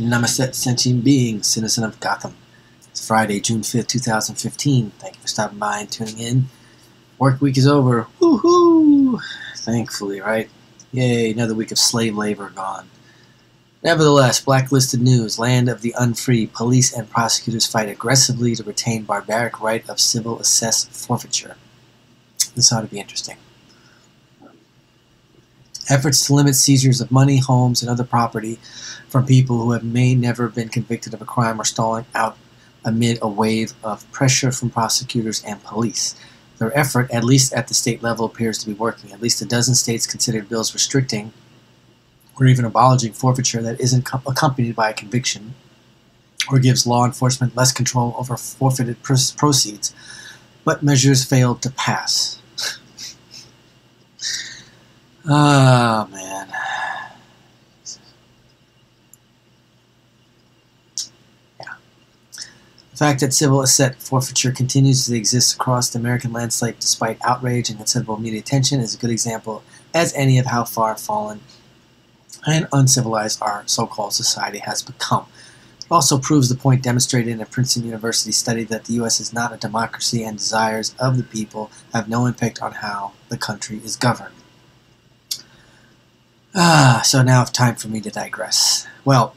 Namaste, sentient being, Citizen of Gotham. It's Friday, June 5th, 2015. Thank you for stopping by and tuning in. Work week is over. Woohoo! Thankfully, right? Yay, another week of slave labor gone. Nevertheless, blacklisted news, land of the unfree, police and prosecutors fight aggressively to retain barbaric right of civil assess forfeiture. This ought to be interesting. Efforts to limit seizures of money, homes, and other property from people who may never been convicted of a crime are stalling out amid a wave of pressure from prosecutors and police. Their effort, at least at the state level, appears to be working. At least a dozen states considered bills restricting or even abolishing forfeiture that isn't accompanied by a conviction or gives law enforcement less control over forfeited proceeds, but measures failed to pass. Oh, man. Yeah. The fact that civil asset forfeiture continues to exist across the American landscape despite outrage and considerable media attention is a good example as any of how far fallen and uncivilized our so-called society has become. It also proves the point demonstrated in a Princeton University study that the U.S. is not a democracy and desires of the people have no impact on how the country is governed. So now it's time for me to digress. Well,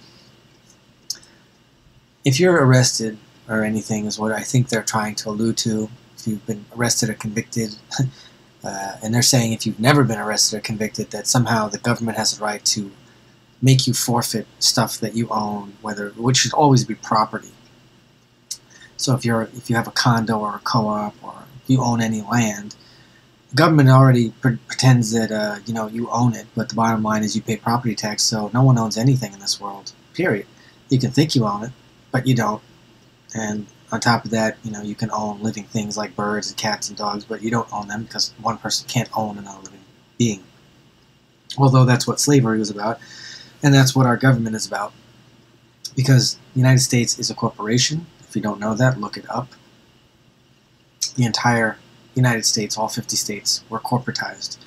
if you're arrested or anything is what I think they're trying to allude to, if you've been arrested or convicted, and they're saying if you've never been arrested or convicted that somehow the government has a right to make you forfeit stuff that you own, which should always be property. So if you have a condo or a co-op or if you own any land, the government already pretends that you own it, but the bottom line is you pay property tax, so no one owns anything in this world, period. You can think you own it, but you don't. And on top of that, you can own living things like birds and cats and dogs, but you don't own them because one person can't own another living being. Although that's what slavery was about, and that's what our government is about. Because the United States is a corporation. If you don't know that, look it up. The entire United States, all 50 states, we're corporatized.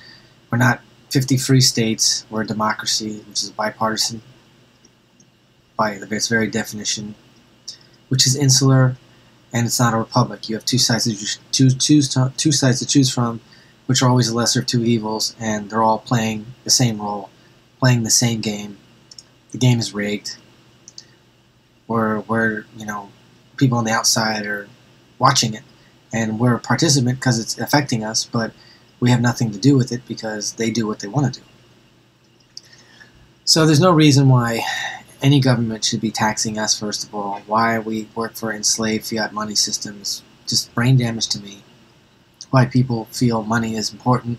We're not 50 free states. We're a democracy, which is bipartisan by its very definition, which is insular, and it's not a republic. You have two sides to choose from, which are always the lesser of two evils, and they're all playing the same role, playing the same game. The game is rigged. We're people on the outside are watching it, and we're a participant because it's affecting us, but we have nothing to do with it because they do what they want to do. So there's no reason why any government should be taxing us, first of all. Why we work for enslaved fiat money systems, just brain damage to me. Why people feel money is important,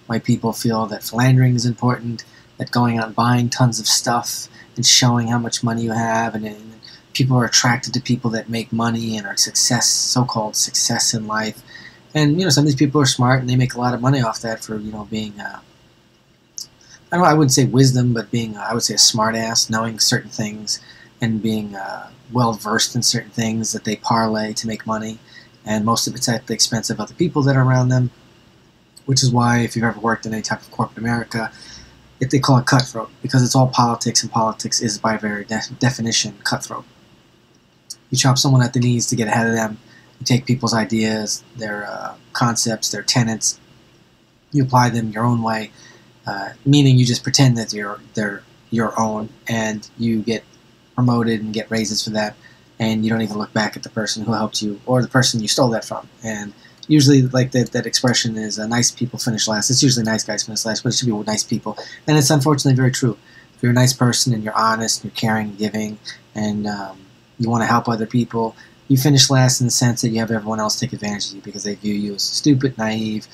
why people feel that philandering is important, that going out and buying tons of stuff and showing how much money you have, and people are attracted to people that make money and are so-called success in life. And some of these people are smart and they make a lot of money off that for being I wouldn't say wisdom, but being I would say a smart ass, knowing certain things and being well versed in certain things that they parlay to make money, and most of it's at the expense of other people that are around them, which is why if you've ever worked in any type of corporate America, they call it cutthroat, because it's all politics, and politics is by very definition cutthroat. You chop someone at the knees to get ahead of them. You take people's ideas, their concepts, their tenets. You apply them your own way, meaning you just pretend that they're your own, and you get promoted and get raises for that, and you don't even look back at the person who helped you or the person you stole that from. And usually, like that expression is, nice people finish last. It's usually nice guys finish last, but it should be nice people. And it's unfortunately very true. If you're a nice person and you're honest and you're caring and giving, and you want to help other people, you finish last in the sense that you have everyone else take advantage of you because they view you as stupid, naive,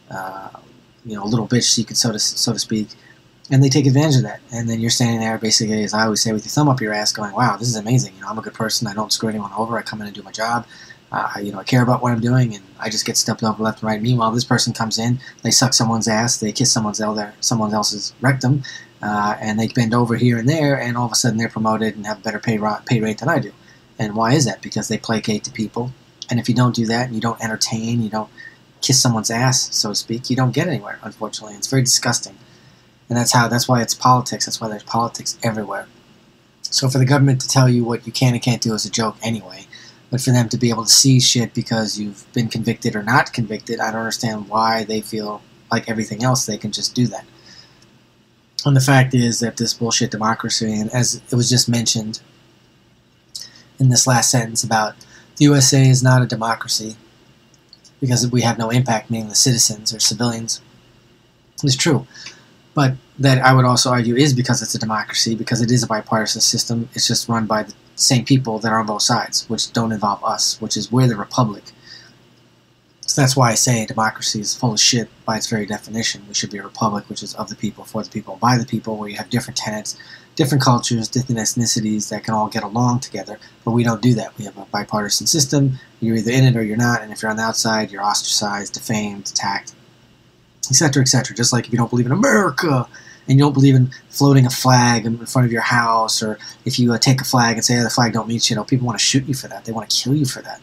a little bitch, so to speak, and they take advantage of that. And then you're standing there, basically, as I always say, with your thumb up your ass, going, "Wow, this is amazing. I'm a good person. I don't screw anyone over. I come in and do my job. I care about what I'm doing, and I just get stepped over left and right." Meanwhile, this person comes in, they suck someone's ass, they kiss someone else's rectum, and they bend over here and there, and all of a sudden they're promoted and have a better pay rate than I do. And why is that? Because they placate to people. And if you don't do that, and you don't entertain, you don't kiss someone's ass, so to speak, you don't get anywhere, unfortunately. It's very disgusting. And that's why it's politics. That's why there's politics everywhere. So for the government to tell you what you can and can't do is a joke anyway. But for them to be able to see shit because you've been convicted or not convicted, I don't understand why they feel like everything else they can just do that. And the fact is that this bullshit democracy, and as it was just mentioned in this last sentence about the USA is not a democracy because we have no impact, meaning the citizens or civilians, is true. But that I would also argue is because it's a democracy, because it is a bipartisan system. It's just run by the same people that are on both sides, which don't involve us, which is we're the republic. So that's why I say democracy is full of shit by its very definition. We should be a republic, which is of the people, for the people, by the people, where you have different tenets, different cultures, different ethnicities that can all get along together. But we don't do that. We have a bipartisan system. You're either in it or you're not, and if you're on the outside, you're ostracized, defamed, attacked, etc., etc. Just like if you don't believe in America, and you don't believe in floating a flag in front of your house, or if you take a flag and say, the flag don't mean shit, people want to shoot you for that. They want to kill you for that.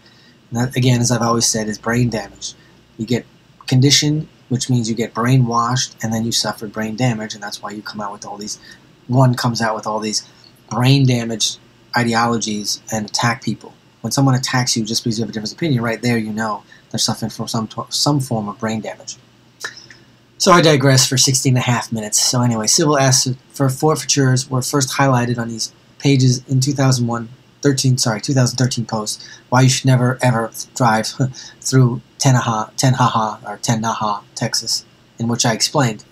And that, again, as I've always said, is brain damage. You get conditioned, which means you get brainwashed, and then you suffer brain damage, and that's why you come out with all these, one comes out with all these brain damaged ideologies and attack people. When someone attacks you just because you have a different opinion, right there you know they're suffering from some form of brain damage. So I digress for 16.5 minutes. So anyway, civil assets for forfeitures were first highlighted on these pages in 2013 post. Why you should never ever drive through Tenaha, Texas, in which I explained.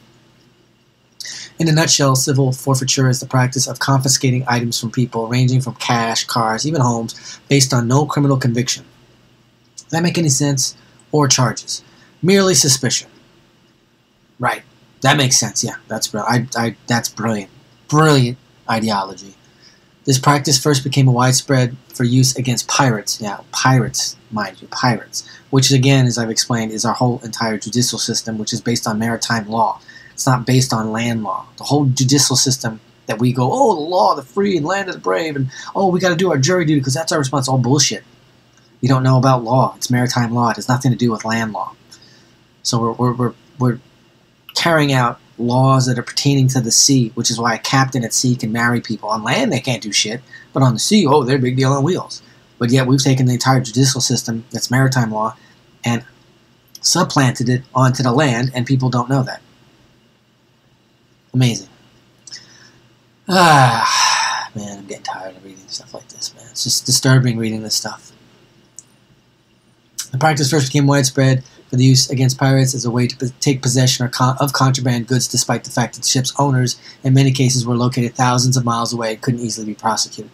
In a nutshell, civil forfeiture is the practice of confiscating items from people, ranging from cash, cars, even homes, based on no criminal conviction. Does that make any sense? Or charges. Merely suspicion. Right. That makes sense. Yeah, that's brilliant. That's brilliant. Brilliant ideology. This practice first became widespread for use against pirates. Yeah, pirates, mind you, pirates. Which, again, as I've explained, is our whole entire judicial system, which is based on maritime law. It's not based on land law. The whole judicial system that we go, oh, the law, the free, and land of the brave, and oh, we got to do our jury duty because that's our response. All bullshit. You don't know about law. It's maritime law. It has nothing to do with land law. So we're carrying out laws that are pertaining to the sea, which is why a captain at sea can marry people. On land, they can't do shit, but on the sea, oh, they're a big deal on wheels. But yet we've taken the entire judicial system that's maritime law and supplanted it onto the land, and people don't know that. Amazing. Man, I'm getting tired of reading stuff like this, man. It's just disturbing reading this stuff. The practice first became widespread for the use against pirates as a way to take possession of contraband goods, despite the fact that the ship's owners, in many cases, were located thousands of miles away and couldn't easily be prosecuted.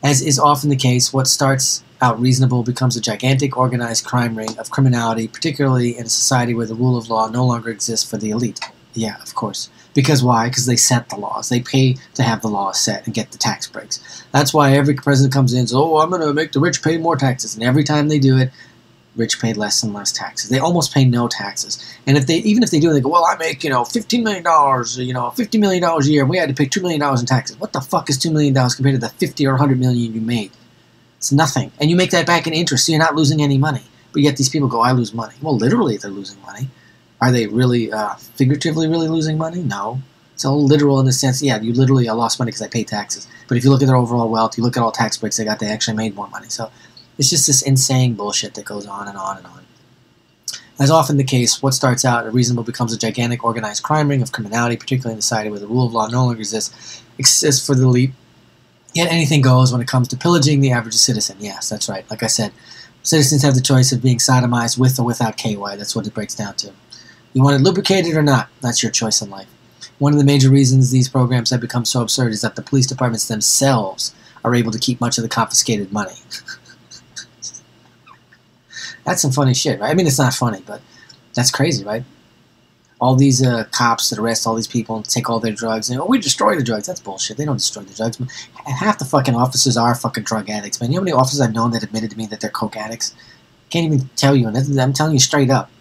As is often the case, what starts out reasonable becomes a gigantic organized crime ring of criminality, particularly in a society where the rule of law no longer exists for the elite. Yeah, of course. Because why? Because they set the laws. They pay to have the laws set and get the tax breaks. That's why every president comes in and says, oh, I'm going to make the rich pay more taxes. And every time they do it, rich pay less and less taxes. They almost pay no taxes. And even if they do, they go, well, I make, $15 million, $50 million a year, and we had to pay $2 million in taxes. What the fuck is $2 million compared to the $50 or $100 million you made? It's nothing. And you make that back in interest, so you're not losing any money. But yet these people go, I lose money. Well, literally they're losing money. Are they really, figuratively really losing money? No. It's all literal in the sense, yeah, you literally lost money because I paid taxes. But if you look at their overall wealth, you look at all tax breaks they got, they actually made more money. So it's just this insane bullshit that goes on and on and on. As often the case, what starts out reasonable becomes a gigantic organized crime ring of criminality, particularly in a society where the rule of law no longer exists for the elite. Yet anything goes when it comes to pillaging the average citizen. Yes, that's right. Like I said, citizens have the choice of being sodomized with or without KY. That's what it breaks down to. You want it lubricated or not? That's your choice in life. One of the major reasons these programs have become so absurd is that the police departments themselves are able to keep much of the confiscated money. That's some funny shit, right? I mean, it's not funny, but that's crazy, right? All these cops that arrest all these people and take all their drugs, and we destroy the drugs. That's bullshit. They don't destroy the drugs. Half the fucking officers are fucking drug addicts, man. You know how many officers I've known that admitted to me that they're coke addicts? Can't even tell you, and I'm telling you straight up.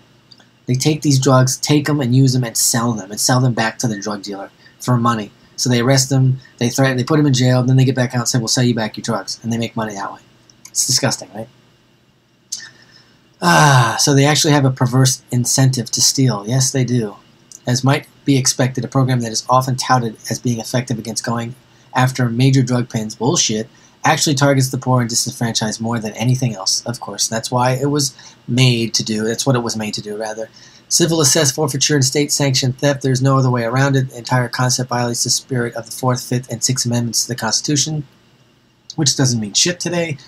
They take these drugs, take them and use them and sell them back to the drug dealer for money. So they arrest them, they threaten, they put them in jail, and then they get back out and say, we'll sell you back your drugs, and they make money that way. It's disgusting, right? So they actually have a perverse incentive to steal. Yes, they do. As might be expected, a program that is often touted as being effective against going after major drug pens bullshit actually targets the poor and disenfranchised more than anything else, of course. That's why it was made to do. That's what it was made to do, rather. Civil assessed forfeiture and state-sanctioned theft. There's no other way around it. The entire concept violates the spirit of the 4th, 5th, and 6th Amendments to the Constitution, which doesn't mean shit today.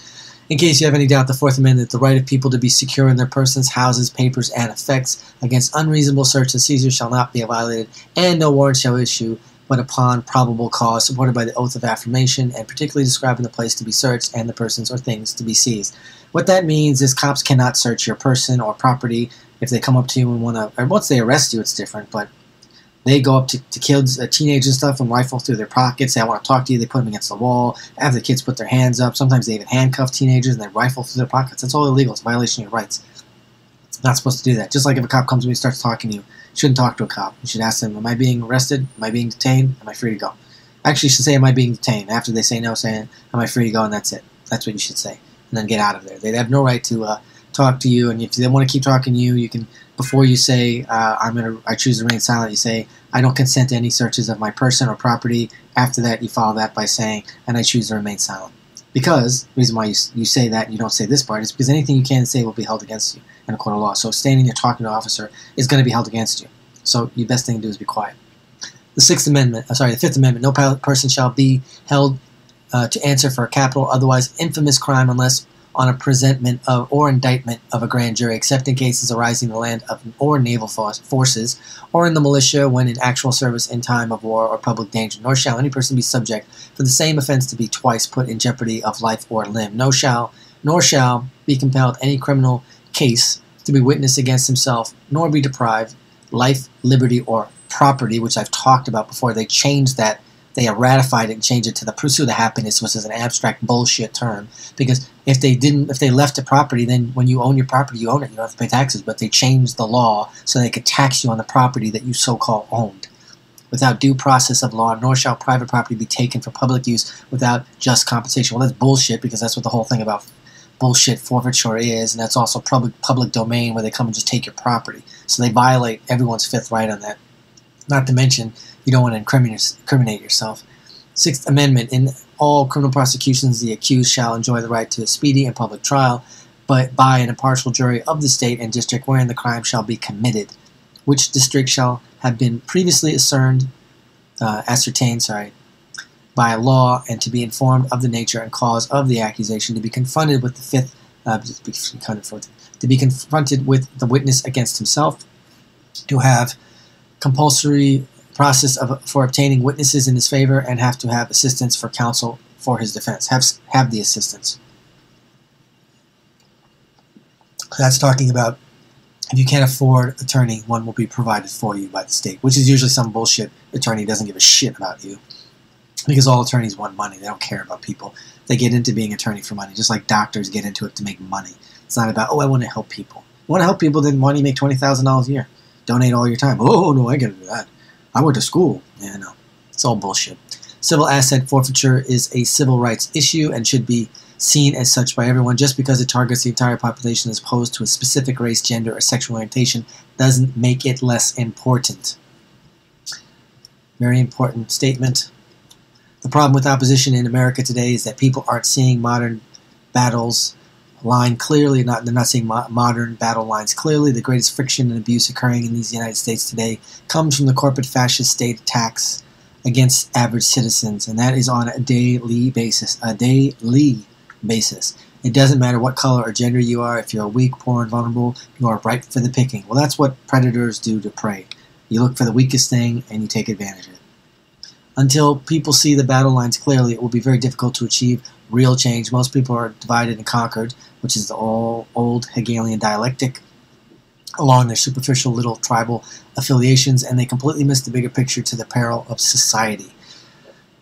In case you have any doubt, the 4th Amendment, the right of people to be secure in their persons, houses, papers, and effects against unreasonable search and seizure shall not be violated, and no warrant shall issue but upon probable cause, supported by the oath of affirmation, and particularly describing the place to be searched and the persons or things to be seized. What that means is cops cannot search your person or property if they come up to you and want to, or once they arrest you, it's different, but they go up to kids, teenagers and stuff, and rifle through their pockets. They want to talk to you. They put them against the wall. Have the kids put their hands up. Sometimes they even handcuff teenagers and they rifle through their pockets. That's all illegal. It's a violation of your rights. It's not supposed to do that. Just like if a cop comes to me and starts talking to you, you shouldn't talk to a cop. You should ask them, am I being arrested? Am I being detained? Am I free to go? Actually, you should say, am I being detained? After they say no, say, am I free to go? And that's it. That's what you should say. And then get out of there. They have no right to talk to you. And if they want to keep talking to you, you can, before you say, I choose to remain silent, you say, I don't consent to any searches of my person or property. After that, you follow that by saying, and I choose to remain silent. Because, the reason why you say that and you don't say this part is because anything you can say will be held against you in a court of law. So standing and talking to an officer is going to be held against you. So the best thing to do is be quiet. The 5th Amendment, no person shall be held to answer for a capital, otherwise infamous crime unless on a presentment of or indictment of a grand jury, except in cases arising in the land of or naval forces, or in the militia when in actual service in time of war or public danger. Nor shall any person be subject for the same offense to be twice put in jeopardy of life or limb. Nor shall be compelled any criminal case to be witnessed against himself, nor be deprived life, liberty, or property, which I've talked about before. They changed that. They ratified it and changed it to the pursuit of happiness, which is an abstract bullshit term. Because if they left the property, then when you own your property, you own it. You don't have to pay taxes. But they changed the law so they could tax you on the property that you so-called owned. Without due process of law, nor shall private property be taken for public use without just compensation. Well, that's bullshit, because that's what the whole thing about bullshit forfeiture is, and that's also public domain where they come and just take your property. So they violate everyone's 5th right on that. Not to mention, you don't want to incriminate yourself. 6th Amendment, in all criminal prosecutions, the accused shall enjoy the right to a speedy and public trial, but by an impartial jury of the state and district wherein the crime shall be committed, which district shall have been previously ascertained by law, and to be informed of the nature and cause of the accusation, to be confronted with the 5th, to be confronted with the witness against himself, to have compulsory process for obtaining witnesses in his favor, and have to have assistance for counsel for his defense. Have the assistance. That's talking about if you can't afford attorney, one will be provided for you by the state, which is usually some bullshit attorney who doesn't give a shit about you. Because all attorneys want money. They don't care about people. They get into being attorney for money, just like doctors get into it to make money. It's not about, oh, I want to help people. You want to help people, then why don't you make $20,000 a year? Donate all your time. Oh, no, I gotta do that. I went to school. Yeah, no. It's all bullshit. Civil asset forfeiture is a civil rights issue and should be seen as such by everyone. Just because it targets the entire population as opposed to a specific race, gender, or sexual orientation doesn't make it less important. Very important statement. The problem with opposition in America today is that people aren't seeing modern battles line clearly. They're not seeing modern battle lines clearly. The greatest friction and abuse occurring in these United States today comes from the corporate fascist state attacks against average citizens, and that is on a daily basis. It doesn't matter what color or gender you are. If you're weak, poor, and vulnerable, you are ripe for the picking. Well, that's what predators do to prey. You look for the weakest thing and you take advantage of it. Until people see the battle lines clearly, it will be very difficult to achieve real change. Most people are divided and conquered, which is the old Hegelian dialectic, along their superficial little tribal affiliations, and they completely miss the bigger picture to the peril of society.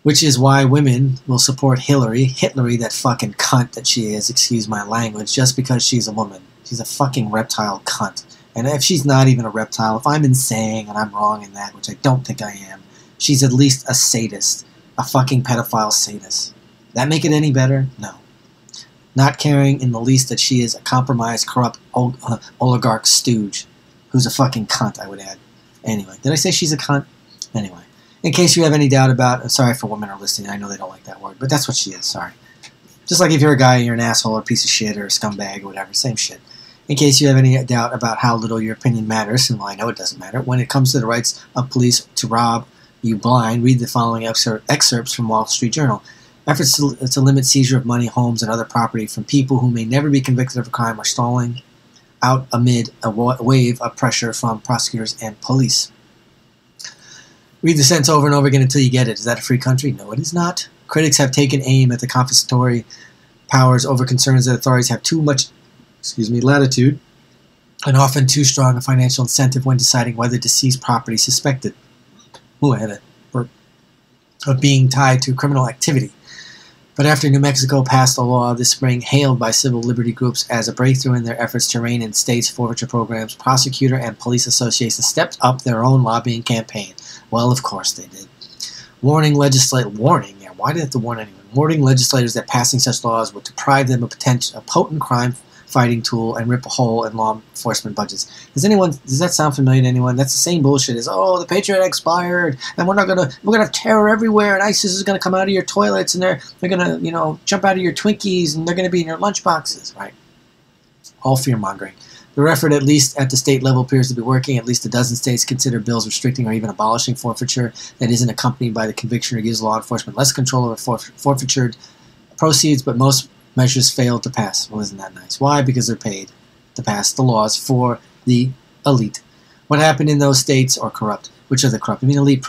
Which is why women will support Hillary, that fucking cunt that she is, excuse my language, just because she's a woman. She's a fucking reptile cunt. And if she's not even a reptile, if I'm insane and I'm wrong in that, which I don't think I am, she's at least a sadist, a fucking pedophile sadist. That make it any better? No. Not caring in the least that she is a compromised, corrupt oligarch stooge, who's a fucking cunt, I would add. Anyway, did I say she's a cunt? Anyway. In case you have any doubt about, sorry for women are listening, I know they don't like that word, but that's what she is, sorry. Just like if you're a guy, you're an asshole or a piece of shit or a scumbag or whatever, same shit. In case you have any doubt about how little your opinion matters, and well, I know it doesn't matter, when it comes to the rights of police to rob you blind, read the following excerpts from Wall Street Journal. Efforts to limit seizure of money, homes, and other property from people who may never be convicted of a crime are stalling out amid a wave of pressure from prosecutors and police. Read the sentence over and over again until you get it. Is that a free country? No, it is not. Critics have taken aim at the confiscatory powers over concerns that authorities have too much latitude and often too strong a financial incentive when deciding whether to seize property suspected of being tied to criminal activity. But after New Mexico passed a law this spring hailed by civil liberty groups as a breakthrough in their efforts to rein in states' forfeiture programs, prosecutor and police associations stepped up their own lobbying campaign. Well, of course they did. Warning why did they have to warn anyone? Warning legislators that passing such laws would deprive them of a potent crime-fighting tool and rip a hole in law enforcement budgets. Does that sound familiar to anyone? That's the same bullshit as, oh, the Patriot Act expired, and we're gonna have terror everywhere, and ISIS is gonna come out of your toilets, and they're gonna, jump out of your Twinkies, and they're gonna be in your lunchboxes, right? All fear-mongering. The effort, at least at the state level, appears to be working. At least a dozen states consider bills restricting or even abolishing forfeiture that isn't accompanied by the conviction or gives law enforcement less control over forfeited proceeds, but most measures fail to pass. Well, isn't that nice? Why? Because they're paid to pass the laws for the elite. What happened in those states are corrupt. Which are the corrupt? I mean, elite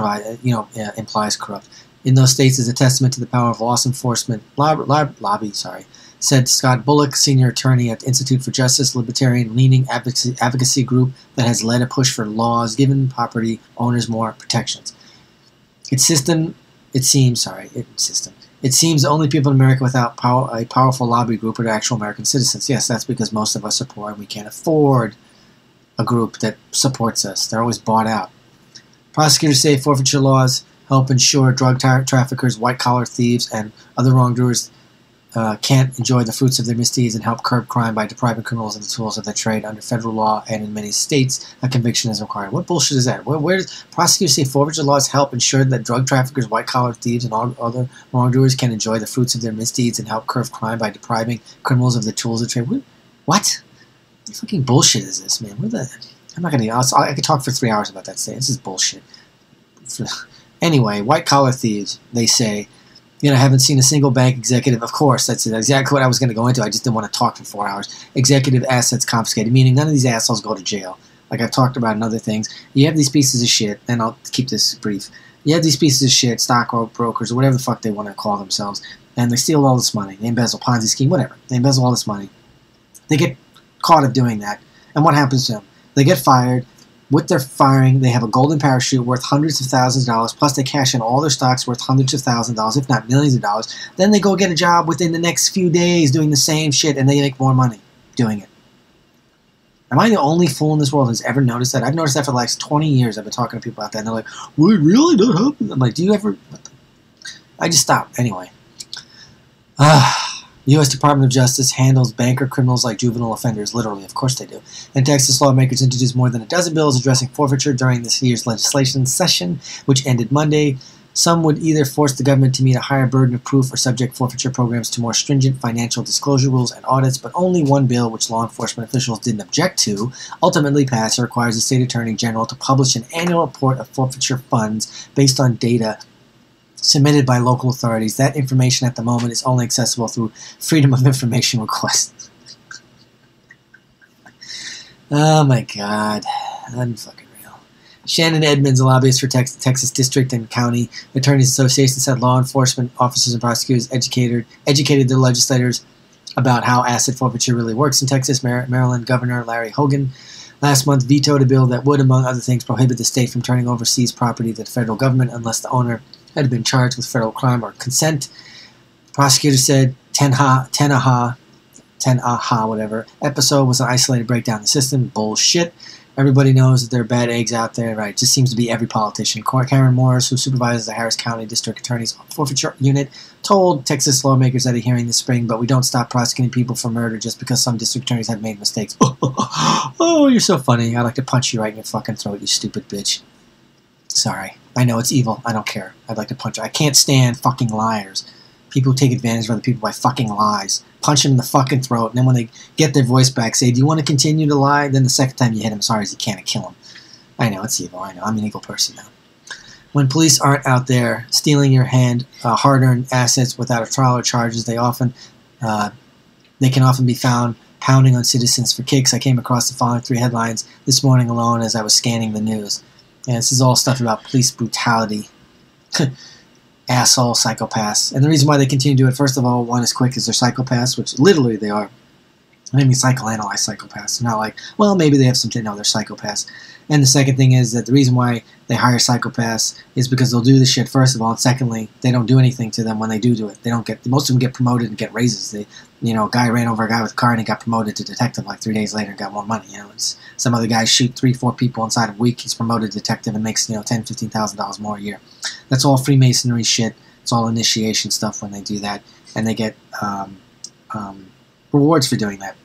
implies corrupt. In those states is a testament to the power of law enforcement lobby, said Scott Bullock, senior attorney at the Institute for Justice, libertarian-leaning advocacy group that has led a push for laws giving property owners more protections. It seems the only people in America without a powerful lobby group are actual American citizens. Yes, that's because most of us are poor and we can't afford a group that supports us. They're always bought out. Prosecutors say forfeiture laws help ensure drug traffickers, white-collar thieves, and other wrongdoers can't enjoy the fruits of their misdeeds and help curb crime by depriving criminals of the tools of their trade. Under federal law and in many states, a conviction is required. What bullshit is that? Where does prosecutors say forfeiture laws help ensure that drug traffickers, white-collar thieves, and all other wrongdoers can enjoy the fruits of their misdeeds and help curb crime by depriving criminals of the tools of trade? What? What fucking bullshit is this, man? I'm not gonna. I could talk for 3 hours about that. This is bullshit. Anyway, white-collar thieves, they say. I haven't seen a single bank executive. Of course, that's exactly what I was going to go into. I just didn't want to talk for 4 hours. Executive assets confiscated, meaning none of these assholes go to jail. Like I've talked about in other things. You have these pieces of shit, and I'll keep this brief. You have these pieces of shit, stock brokers, or whatever the fuck they want to call themselves, and they steal all this money. They embezzle, Ponzi scheme, whatever. They embezzle all this money. They get caught of doing that, and what happens to them? They get fired. With their firing, they have a golden parachute worth hundreds of thousands of dollars, plus they cash in all their stocks worth hundreds of thousands of dollars, if not millions of dollars. Then they go get a job within the next few days doing the same shit, and they make more money doing it. Am I the only fool in this world who's ever noticed that? I've noticed that for the last 20 years. I've been talking to people out there, and they're like, well, it really don't happen. I'm like, do you ever... I just stopped. Anyway. U.S. Department of Justice handles banker criminals like juvenile offenders. Literally, of course they do. And Texas lawmakers introduced more than a dozen bills addressing forfeiture during this year's legislation session, which ended Monday. Some would either force the government to meet a higher burden of proof or subject forfeiture programs to more stringent financial disclosure rules and audits, but only one bill, which law enforcement officials didn't object to, ultimately passed. It requires the state attorney general to publish an annual report of forfeiture funds based on data submitted by local authorities. That information at the moment is only accessible through Freedom of Information requests. Oh my god. Unfucking real. Shannon Edmonds, a lobbyist for Texas District and County Attorneys Association, said law enforcement officers and prosecutors educated their legislators about how asset forfeiture really works in Texas. Maryland Governor Larry Hogan last month vetoed a bill that would, among other things, prohibit the state from turning over seized property to the federal government unless the owner had been charged with federal crime or consent. Prosecutors said 10 aha episode was an isolated breakdown in the system. Bullshit. Everybody knows that there are bad eggs out there, right? It just seems to be every politician. Cameron Morris, who supervises the Harris County District Attorney's Forfeiture Unit, told Texas lawmakers at a hearing this spring, but we don't stop prosecuting people for murder just because some district attorneys have made mistakes. Oh, you're so funny. I'd like to punch you right in your fucking throat, you stupid bitch. Sorry. I know it's evil. I don't care. I'd like to punch her. I can't stand fucking liars. People who take advantage of other people by fucking lies. Punch them in the fucking throat, and then when they get their voice back, say, do you want to continue to lie? Then the second time you hit them as hard as you can and kill them. I know, it's evil. I know. I'm an evil person now. When police aren't out there stealing your hard-earned assets without a trial or charges, they can often be found pounding on citizens for kicks. I came across the following 3 headlines this morning alone as I was scanning the news. And this is all stuff about police brutality. Asshole psychopaths. And the reason why they continue to do it, first of all, one is quick, is they're psychopaths, which literally they are. I mean, psychoanalyze psychopaths. They're not like, well, maybe they have some, no, they're psychopaths. And the second thing is that the reason why they hire psychopaths is because they'll do this shit, first of all, and secondly, they don't do anything to them when they do it. They don't get, most of them get promoted and get raises. They, a guy ran over a guy with a car and he got promoted to detective like 3 days later and got more money. It's, some other guys shoot 3-4 people inside of a week. He's promoted to detective and makes, $10,000-$15,000 more a year. That's all Freemasonry shit. It's all initiation stuff when they do that, and they get rewards for doing that.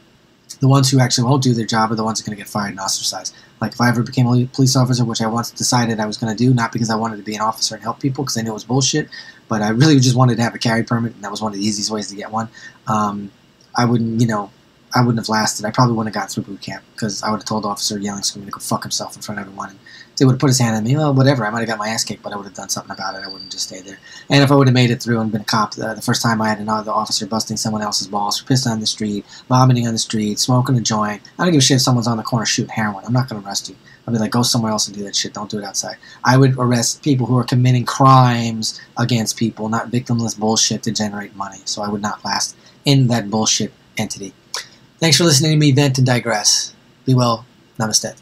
The ones who actually won't do their job are the ones that are going to get fired and ostracized. Like if I ever became a police officer, which I once decided I was going to do, not because I wanted to be an officer and help people, because I knew it was bullshit, but I really just wanted to have a carry permit, and that was one of the easiest ways to get one. I wouldn't have lasted. I probably wouldn't have got through boot camp, because I would have told the officer yelling, screaming to go fuck himself in front of everyone. And they would have put his hand on me. Well, whatever. I might have got my ass kicked, but I would have done something about it. I wouldn't just stay there. And if I would have made it through and been a cop, the first time I had another officer busting someone else's balls for pissing on the street, vomiting on the street, smoking a joint. I don't give a shit if someone's on the corner shooting heroin. I'm not going to arrest you. I'll be like, go somewhere else and do that shit. Don't do it outside. I would arrest people who are committing crimes against people, not victimless bullshit to generate money. So I would not last in that bullshit entity. Thanks for listening to me vent and digress. Be well. Namaste.